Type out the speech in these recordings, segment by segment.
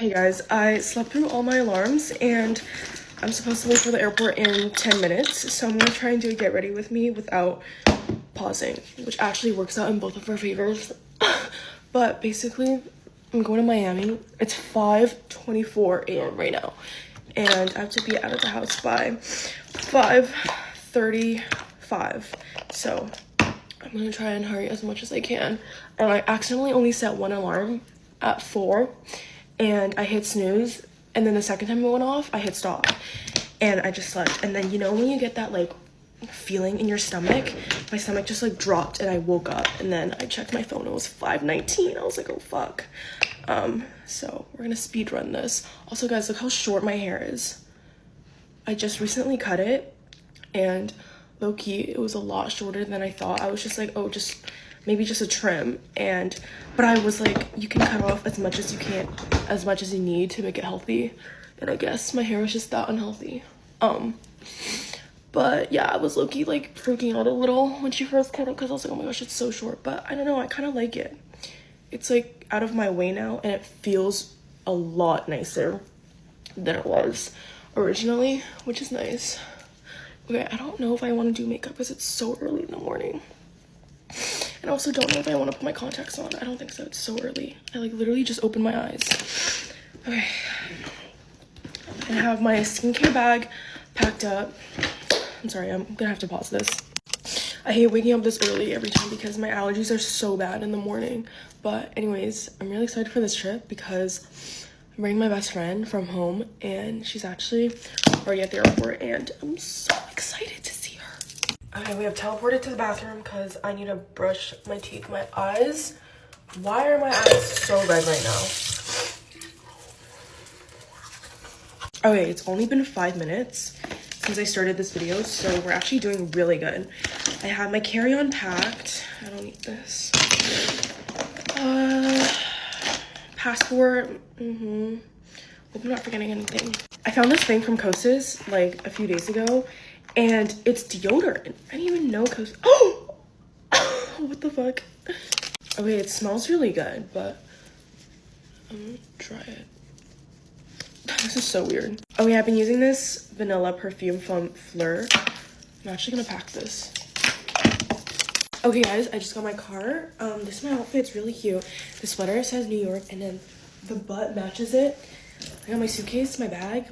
Hey guys, I slept through all my alarms and I'm supposed to leave for the airport in 10 minutes. So I'm gonna try and do a get ready with me without pausing, which actually works out in both of our favors. But basically, I'm going to Miami. It's 5:24 a.m. right now. And I have to be out of the house by 5:35. So I'm gonna try and hurry as much as I can. And I accidentally only set one alarm at 4 and I hit snooze, and then the second time it went off I hit stop and I just slept. And then, you know, when you get that like feeling in your stomach, my stomach just like dropped and I woke up, and then I checked my phone, it was 5:19. I was like, oh fuck. So we're gonna speed run this. Also guys, look how short my hair is. I just recently cut it and low-key it was a lot shorter than I thought. I was just like, oh, just maybe just a trim, but I was like, you can cut off as much as you can, as much as you need to make it healthy. And I guess my hair was just that unhealthy. But yeah, I was low-key like freaking out a little when she first cut it because I was like, oh my gosh, it's so short. But I don't know, I kind of like it. It's like out of my way now and it feels a lot nicer than it was originally, which is nice. Okay, I don't know if I want to do makeup because it's so early in the morning. And I also don't know if I want to put my contacts on. I don't think so. It's so early. I like literally just opened my eyes. Okay. I have my skincare bag packed up. I'm sorry, I'm gonna have to pause this. I hate waking up this early every time because my allergies are so bad in the morning. But anyways, I'm really excited for this trip because I'm bringing my best friend from home and she's actually already at the airport and I'm so excited to see her. Okay, we have teleported to the bathroom because I need to brush my teeth. My eyes, why are my eyes so red right now? Okay, it's only been 5 minutes since I started this video, so we're actually doing really good. I have my carry-on packed. I don't need this. Passport. Hope I'm not forgetting anything. I found this thing from Kostas like a few days ago, and it's deodorant. I didn't even know Kostas. Oh! What the fuck? Okay, it smells really good, but I'm gonna try it. This is so weird. Okay, I've been using this vanilla perfume from Fleur. I'm actually gonna pack this. Okay guys, I just got my car. This is my outfit. It's really cute. The sweater says New York and then the butt matches it. I got my suitcase, my bag.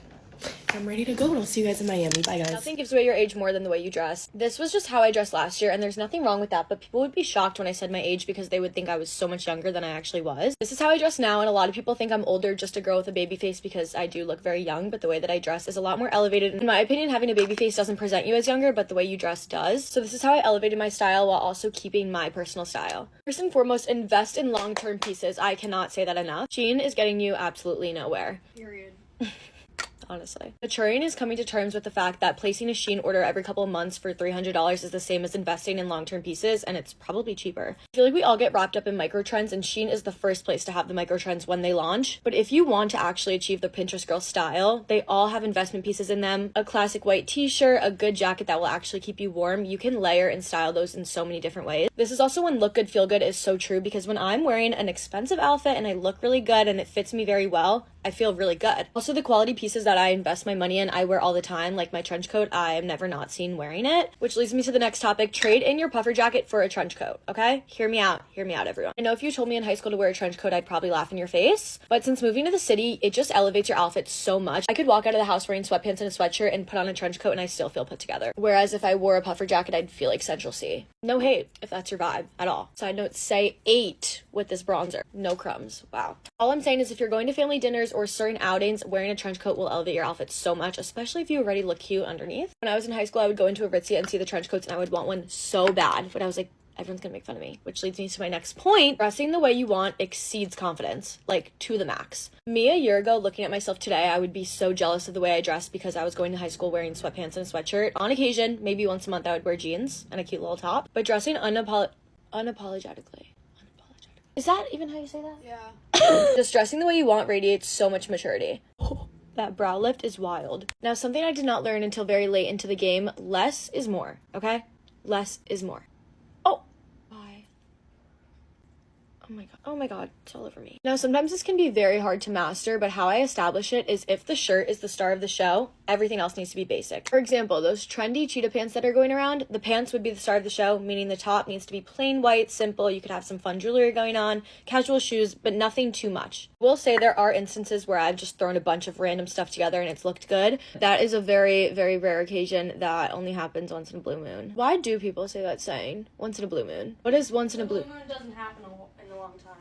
I'm ready to go and I'll see you guys in Miami. Bye guys. Nothing gives away your age more than the way you dress. This was just how I dressed last year and there's nothing wrong with that, but people would be shocked when I said my age because they would think I was so much younger than I actually was. This is how I dress now, and a lot of people think I'm older, just a girl with a baby face, because I do look very young, but the way that I dress is a lot more elevated. In my opinion, having a baby face doesn't present you as younger, but the way you dress does. So this is how I elevated my style while also keeping my personal style. First and foremost, invest in long-term pieces. I cannot say that enough. Shein is getting you absolutely nowhere. Period. Honestly. Maturing is coming to terms with the fact that placing a Shein order every couple of months for $300 is the same as investing in long-term pieces, and it's probably cheaper. I feel like we all get wrapped up in micro trends, and Shein is the first place to have the micro trends when they launch. But if you want to actually achieve the Pinterest girl style, they all have investment pieces in them. A classic white t-shirt, a good jacket that will actually keep you warm. You can layer and style those in so many different ways. This is also when look good, feel good is so true, because when I'm wearing an expensive outfit and I look really good and it fits me very well, I feel really good. Also, the quality pieces that I invest my money in, I wear all the time, like my trench coat. I am never not seen wearing it, which leads me to the next topic. Trade in your puffer jacket for a trench coat, okay? Hear me out, everyone. I know if you told me in high school to wear a trench coat, I'd probably laugh in your face, but since moving to the city, it just elevates your outfit so much. I could walk out of the house wearing sweatpants and a sweatshirt and put on a trench coat and I still feel put together. Whereas if I wore a puffer jacket, I'd feel like Central C. No hate if that's your vibe at all. Side note, say 8 with this bronzer. No crumbs. Wow. All I'm saying is if you're going to family dinners or certain outings, wearing a trench coat will elevate your outfit so much, especially if you already look cute underneath. When I was in high school, I would go into Aritzia and see the trench coats and I would want one so bad, but I was like, everyone's gonna make fun of me. Which leads me to my next point. Dressing the way you want exceeds confidence, like to the max. Me a year ago, looking at myself today, I would be so jealous of the way I dressed because I was going to high school wearing sweatpants and a sweatshirt. On occasion, maybe once a month, I would wear jeans and a cute little top, but dressing unapologetically. Is that even how you say that? Yeah. Just dressing the way you want radiates so much maturity. That brow lift is wild. Now, something I did not learn until very late into the game, less is more, okay? Less is more. Oh. Bye. Oh Oh my god, it's all over me. Now, sometimes this can be very hard to master, but how I establish it is if the shirt is the star of the show, everything else needs to be basic. For example, those trendy cheetah pants that are going around, the pants would be the star of the show, meaning the top needs to be plain white, simple. You could have some fun jewelry going on, casual shoes, but nothing too much. We'll say there are instances where I've just thrown a bunch of random stuff together and it's looked good. That is a very, very rare occasion that only happens once in a blue moon. Why do people say that saying? Once in a blue moon. What is once in a blue moon? Doesn't happen in a long time.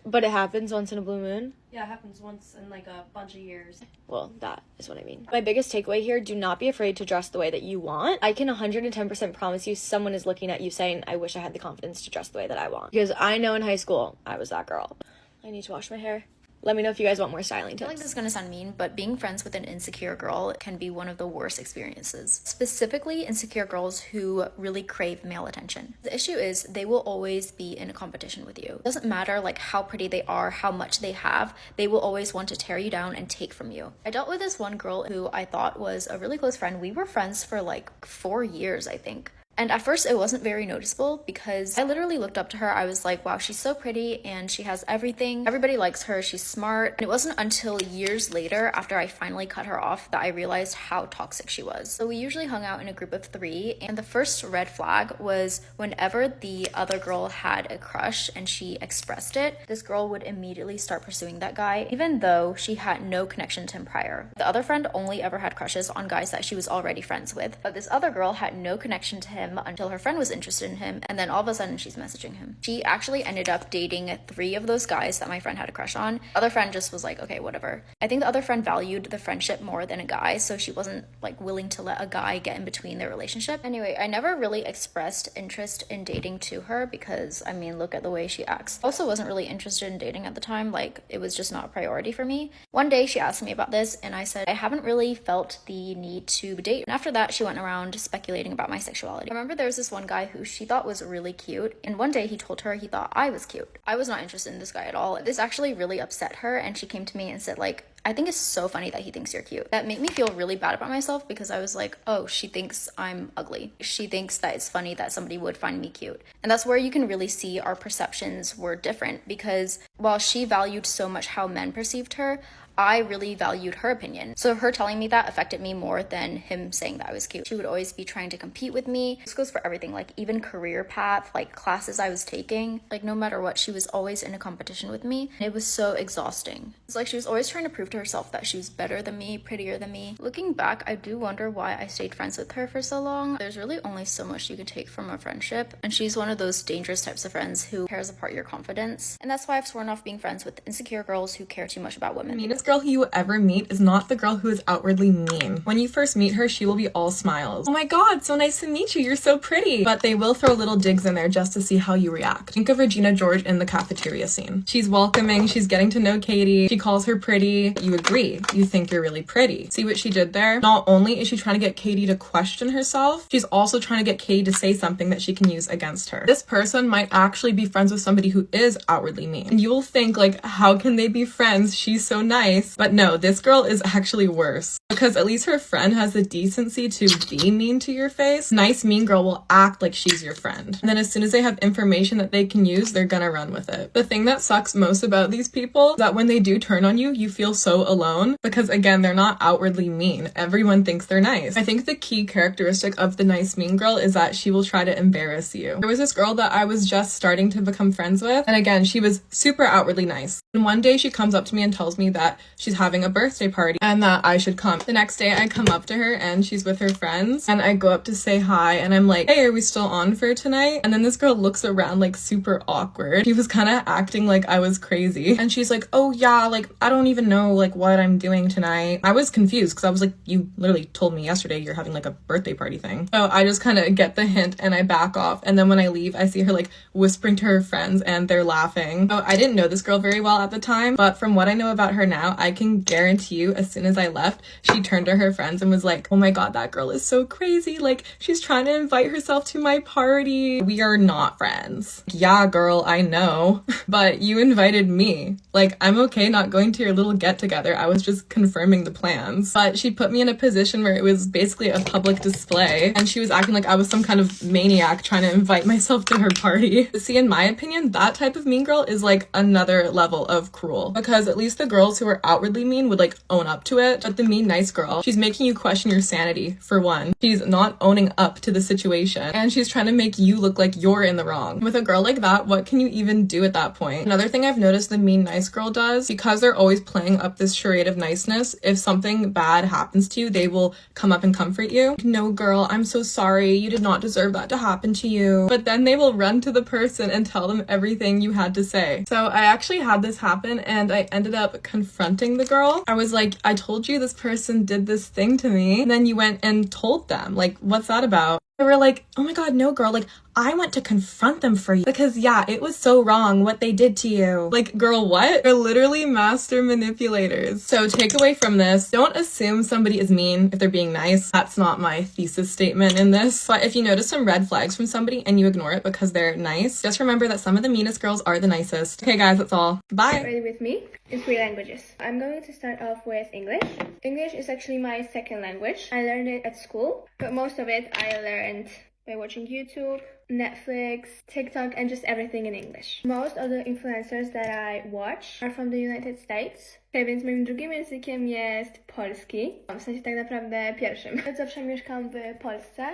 But it happens once in a blue moon? Yeah, it happens once in like a bunch of years. Well, that is what I mean. My biggest takeaway here, do not be afraid to dress the way that you want. I can 110% promise you someone is looking at you saying, I wish I had the confidence to dress the way that I want. Because I know in high school, I was that girl. I need to wash my hair. Let me know if you guys want more styling tips. I feel like this is gonna sound mean, but being friends with an insecure girl can be one of the worst experiences. Specifically, insecure girls who really crave male attention. The issue is they will always be in a competition with you. It doesn't matter like how pretty they are, how much they have, they will always want to tear you down and take from you. I dealt with this one girl who I thought was a really close friend. We were friends for like 4 years, I think. And at first it wasn't very noticeable because I literally looked up to her. I was like, wow, she's so pretty and she has everything. Everybody likes her. She's smart. And it wasn't until years later after I finally cut her off that I realized how toxic she was. So we usually hung out in a group of 3. And the first red flag was whenever the other girl had a crush and she expressed it, this girl would immediately start pursuing that guy, even though she had no connection to him prior. The other friend only ever had crushes on guys that she was already friends with. But this other girl had no connection to him until her friend was interested in him, and then all of a sudden she's messaging him. She actually ended up dating 3 of those guys that my friend had a crush on. The other friend just was like, okay, whatever. I think the other friend valued the friendship more than a guy, so she wasn't like willing to let a guy get in between their relationship. Anyway, I never really expressed interest in dating to her because, I mean, look at the way she acts. I also wasn't really interested in dating at the time, like it was just not a priority for me. One day she asked me about this and I said, I haven't really felt the need to date. And after that, she went around speculating about my sexuality. I remember there was this one guy who she thought was really cute, and one day he told her he thought I was cute. I was not interested in this guy at all. This actually really upset her, and she came to me and said like, I think it's so funny that he thinks you're cute. That made me feel really bad about myself because I was like, oh, she thinks I'm ugly. She thinks that it's funny that somebody would find me cute. And that's where you can really see our perceptions were different, because while she valued so much how men perceived her, I really valued her opinion. So her telling me that affected me more than him saying that I was cute. She would always be trying to compete with me. This goes for everything, like even career path, like classes I was taking. Like no matter what, she was always in a competition with me. And it was so exhausting. It's like she was always trying to prove to herself that she was better than me, prettier than me. Looking back, I do wonder why I stayed friends with her for so long. There's really only so much you can take from a friendship. And she's one of those dangerous types of friends who tears apart your confidence. And that's why I've sworn off being friends with insecure girls who care too much about women. Meanest girl who you ever meet is not the girl who is outwardly mean. When you first meet her, she will be all smiles. Oh my god, so nice to meet you, you're so pretty. But they will throw little digs in there just to see how you react. Think of Regina George in the cafeteria scene. She's welcoming, she's getting to know Katie, she calls her pretty, you agree, you think you're really pretty. See what she did there? Not only is she trying to get Katie to question herself, she's also trying to get Katie to say something that she can use against her. This person might actually be friends with somebody who is outwardly mean. And you will think like, how can they be friends? She's so nice. But no, this girl is actually worse, because at least her friend has the decency to be mean to your face. Nice mean girl will act like she's your friend, and then as soon as they have information that they can use, they're gonna run with it. The thing that sucks most about these people is that when they do turn on you, you feel so alone, because again, they're not outwardly mean. Everyone thinks they're nice. I think the key characteristic of the nice mean girl is that she will try to embarrass you. There was this girl that I was just starting to become friends with, and again, she was super outwardly nice. And one day she comes up to me and tells me that she's having a birthday party and that I should come. The next day I come up to her and she's with her friends, and I go up to say hi and I'm like, hey, are we still on for tonight? And then this girl looks around like super awkward. She was kind of acting like I was crazy, and she's like, oh yeah, like I don't even know like what I'm doing tonight. I was confused because I was like, you literally told me yesterday you're having like a birthday party thing. So I just kind of get the hint and I back off, and then when I leave I see her like whispering to her friends and they're laughing. So I didn't know this girl very well at the time, but from what I know about her now, I can guarantee you as soon as I left, she turned to her friends and was like, oh my god, that girl is so crazy, like she's trying to invite herself to my party. We are not friends. Yeah girl, I know, but you invited me. Like I'm okay not going to your little get together. I was just confirming the plans. But she put me in a position where it was basically a public display, and she was acting like I was some kind of maniac trying to invite myself to her party. See, in my opinion, that type of mean girl is like another level of cruel, because at least the girls who are outwardly mean would like own up to it. But the mean nice girl, she's making you question your sanity, for one. She's not owning up to the situation, and she's trying to make you look like you're in the wrong. With a girl like that, what can you even do at that point? Another thing I've noticed the mean nice girl does, because they're always playing up this charade of niceness, if something bad happens to you, they will come up and comfort you. No girl, I'm so sorry, you did not deserve that to happen to you. But then they will run to the person and tell them everything you had to say. So I actually had this happen, and I ended up confronting the girl. I was like, I told you this person did this thing to me, and then you went and told them. Like, what's that about? They were like, oh my god, no girl, like, I went to confront them for you because yeah, it was so wrong what they did to you. Like, girl, what? They're literally master manipulators. So takeaway from this, don't assume somebody is mean if they're being nice. That's not my thesis statement in this. But if you notice some red flags from somebody and you ignore it because they're nice, just remember that some of the meanest girls are the nicest. Okay guys, that's all. Bye. Ready with me in 3 languages. I'm going to start off with English. English is actually my second language. I learned it at school, but most of it I learned by watching YouTube, Netflix, TikTok, and just everything in English. Most of the influencers that I watch are from the United States. Okay, więc moim drugim językiem jest polski. W sensie tak naprawdę pierwszym. Od zawsze mieszkam w Polsce.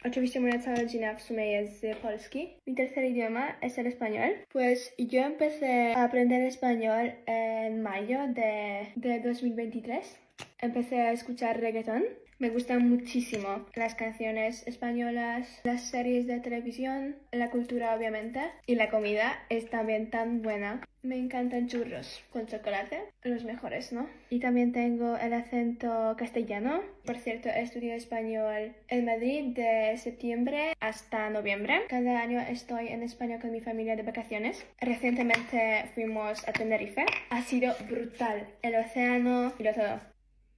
Oczywiście moja cała rodzina w sumie jest z Polski. Mi tercer idioma es el español. Pues yo empecé a aprender español en mayo de 2023. Empecé a escuchar reggaetón. Me gustan muchísimo las canciones españolas, las series de televisión, la cultura obviamente, y la comida es también tan buena. Me encantan churros con chocolate, los mejores, ¿no? Y también tengo el acento castellano. Por cierto, estudio español en Madrid de septiembre hasta noviembre. Cada año estoy en España con mi familia de vacaciones. Recientemente fuimos a Tenerife. Ha sido brutal. El océano y lo todo.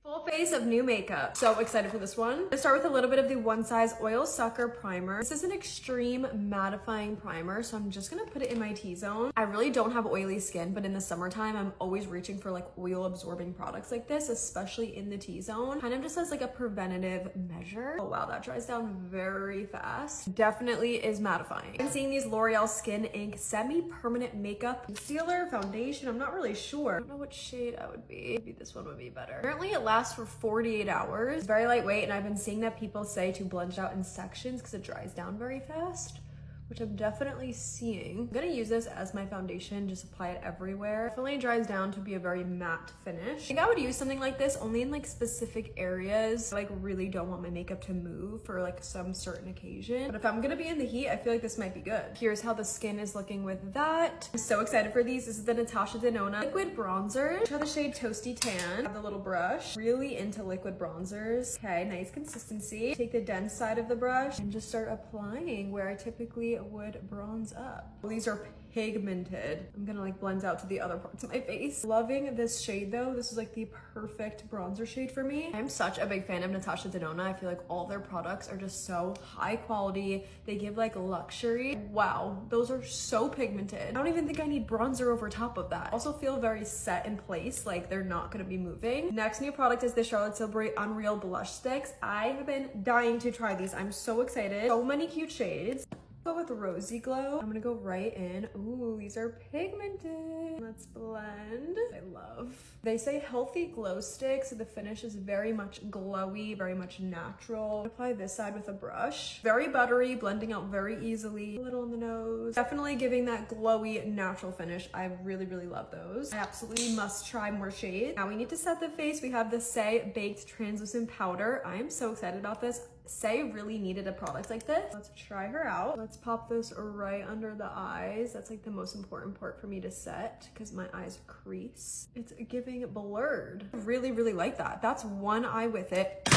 Full face of new makeup. So excited for this one. Let's start with a little bit of the One Size Oil Sucker Primer. This is an extreme mattifying primer, so I'm just gonna put it in my T-zone. I really don't have oily skin, but in the summertime, I'm always reaching for like oil absorbing products like this, especially in the T-zone. Kind of just as like a preventative measure. Oh wow, that dries down very fast. Definitely is mattifying. I'm seeing these L'Oreal Skin Ink Semi-Permanent Makeup Concealer Foundation. I'm not really sure. I don't know what shade I would be. Maybe this one would be better. Apparently it lasts for 48 hours. It's very lightweight, and I've been seeing that people say to blend it out in sections because it dries down very fast, which I'm definitely seeing. I'm gonna use this as my foundation, just apply it everywhere. Definitely dries down to be a very matte finish. I think I would use something like this only in like specific areas. I like really don't want my makeup to move for like some certain occasion. But if I'm gonna be in the heat, I feel like this might be good. Here's how the skin is looking with that. I'm so excited for these. This is the Natasha Denona liquid bronzer. Try the shade Toasty Tan. I have the little brush. Really into liquid bronzers. Okay, nice consistency. Take the dense side of the brush and just start applying where I typically would bronze up. These are pigmented. I'm gonna like blend out to the other parts of my face. Loving this shade though. This is like the perfect bronzer shade for me. I'm such a big fan of Natasha Denona. I feel like all their products are just so high quality. They give like luxury. Wow, those are so pigmented. I don't even think I need bronzer over top of that. Also feel very set in place, like they're not gonna be moving. Next new product is the Charlotte Tilbury Unreal Blush Sticks. I have been dying to try these. I'm so excited. So many cute shades. Go with Rosy Glow. I'm gonna go right in. Ooh, these are pigmented. Let's blend. I love. They say healthy glow stick, so the finish is very much glowy, very much natural. Apply this side with a brush. Very buttery, blending out very easily. A little on the nose. Definitely giving that glowy, natural finish. I really, really love those. I absolutely must try more shades. Now we need to set the face. We have the Say Baked Translucent Powder. I am so excited about this. Say really needed a product like this. Let's try her out. Let's pop this right under the eyes. That's like the most important part for me to set because my eyes crease. It's giving blurred. I really, really like that. That's one eye with it.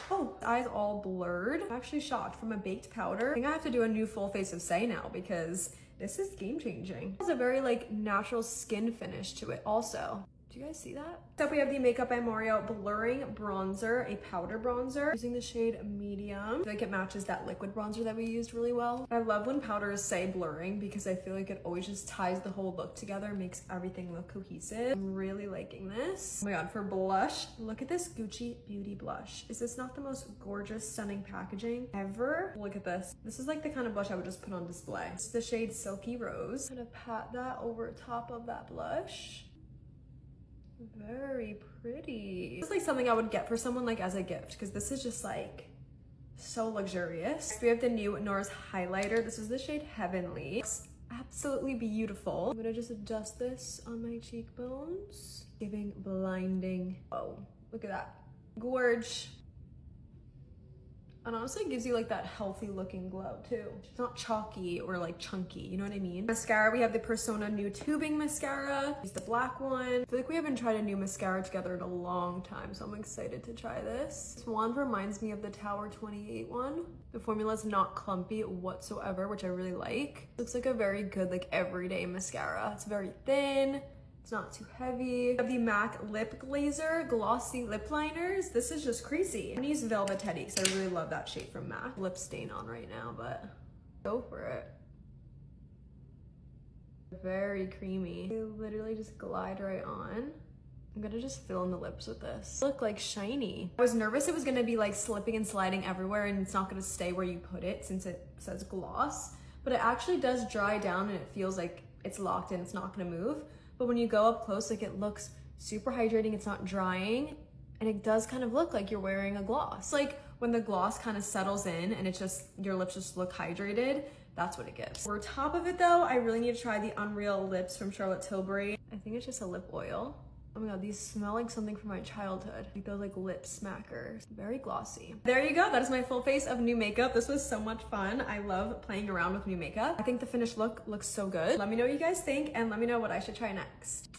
Oh, eyes all blurred. I'm actually shocked from a baked powder. I think I have to do a new full face of Say now because this is game changing. It has a very like natural skin finish to it also. Do you guys see that? Next up, we have the Makeup by Mario Blurring Bronzer, a powder bronzer. Using the shade Medium. I feel like it matches that liquid bronzer that we used really well. I love when powders say blurring because I feel like it always just ties the whole look together, makes everything look cohesive. I'm really liking this. Oh my god, for blush, look at this Gucci Beauty blush. Is this not the most gorgeous, stunning packaging ever? Look at this. This is like the kind of blush I would just put on display. It's the shade Silky Rose. I'm gonna pat that over top of that blush. Very pretty. This is like something I would get for someone like as a gift because this is just like so luxurious. Next, we have the new NARS highlighter. This is the shade Heavenly. It's absolutely beautiful. I'm gonna just adjust this on my cheekbones. Giving blinding. Oh, look at that. Gorge. And honestly, it gives you like that healthy looking glow too. It's not chalky or like chunky, you know what I mean? Mascara, we have the Persona New Tubing Mascara. It's the black one. I feel like we haven't tried a new mascara together in a long time, so I'm excited to try this. This wand reminds me of the Tower 28 one. The formula is not clumpy whatsoever, which I really like. Looks like a very good like everyday mascara. It's very thin. It's not too heavy. We have the MAC Lip Glazer Glossy Lip Liners. This is just crazy. I'm gonna use Velvet Teddy because I really love that shade from MAC. Lip stain on right now, but go for it. Very creamy. They literally just glide right on. I'm gonna just fill in the lips with this. Look like shiny. I was nervous it was gonna be like slipping and sliding everywhere and it's not gonna stay where you put it since it says gloss, but it actually does dry down and it feels like it's locked in, it's not gonna move. But when you go up close, like it looks super hydrating, it's not drying, and it does kind of look like you're wearing a gloss. Like when the gloss kind of settles in and it's just, your lips just look hydrated, that's what it gives. For top of it though, I really need to try the Unreal Lips from Charlotte Tilbury. I think it's just a lip oil. Oh my god, these smell like something from my childhood. Like those like lip smackers. Very glossy. There you go, that is my full face of new makeup. This was so much fun. I love playing around with new makeup. I think the finished look looks so good. Let me know what you guys think and let me know what I should try next.